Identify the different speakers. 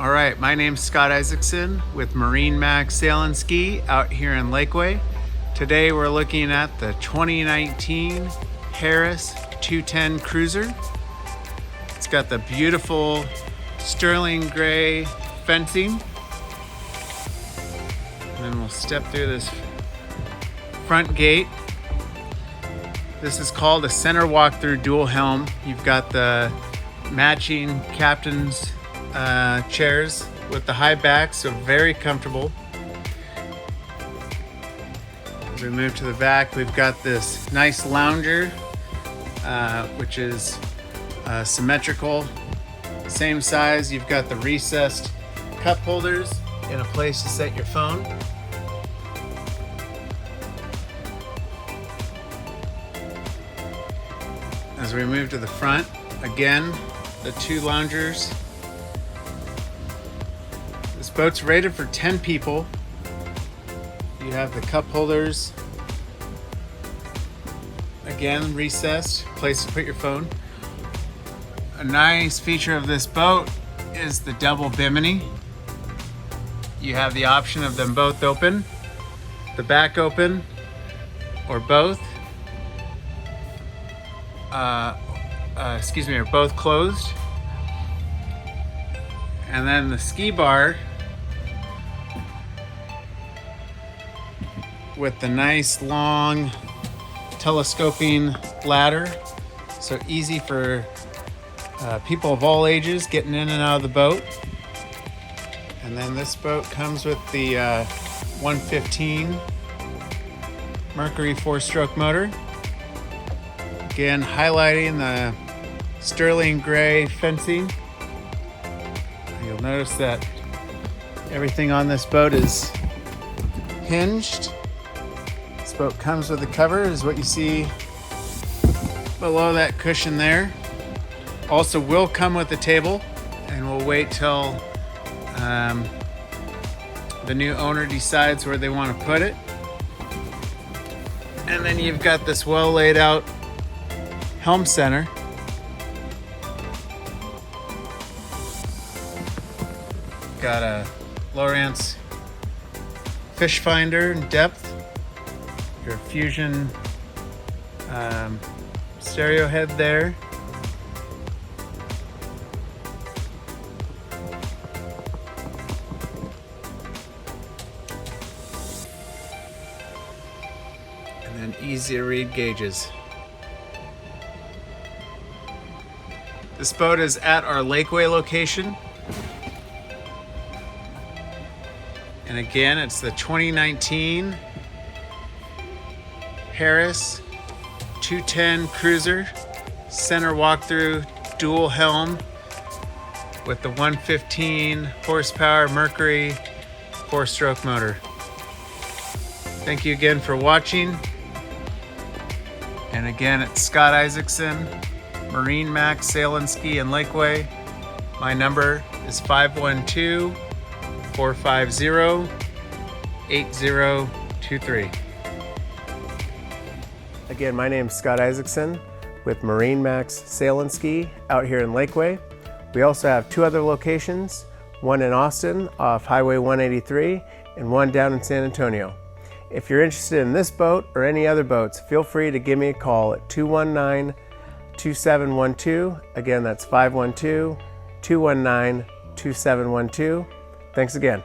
Speaker 1: All right, my name's Scott Isaacson with MarineMax Sail and Ski out here in Lakeway. Today we're looking at the 2019 Harris 210 Cruiser. It's got the beautiful sterling gray fencing. And then we'll step through this front gate. This is called a center walk-through dual helm. You've got the matching captain's chairs with the high back, so very comfortable. As we move to the back, we've got this nice lounger, which is symmetrical, same size. You've got the recessed cup holders and a place to set your phone. As we move to the front, again, the two loungers. This boat's rated for 10 people. You have the cup holders. Again, recessed, place to put your phone. A nice feature of this boat is the double Bimini. You have the option of them both open, the back open, or both. Or both closed. And then the ski bar with the nice long telescoping ladder, so easy for people of all ages getting in and out of the boat. And then this boat comes with the 115 Mercury 4-stroke motor. Again, highlighting the sterling gray fencing. You'll notice that everything on this boat is hinged. This boat comes with a cover, is what you see below that cushion there. Also will come with a table, and we'll wait till the new owner decides where they want to put it. And then you've got this well laid out helm center. Got a Lowrance fish finder in depth. Your Fusion stereo head there. And then easy to read gauges. This boat is at our Lakeway location. And again, it's the 2019 Harris 210 Cruiser, center walk-through dual helm with the 115 horsepower Mercury 4-stroke motor. Thank you again for watching. And again, it's Scott Isaacson, MarineMax Sail and Ski in Lakeway. My number is 512-450-8023.
Speaker 2: Again, my name is Scott Isaacson with MarineMax Sail and Ski out here in Lakeway. We also have two other locations, one in Austin off Highway 183 and one down in San Antonio. If you're interested in this boat or any other boats, feel free to give me a call at 219-2712. Again, that's 512-219-2712. Thanks again.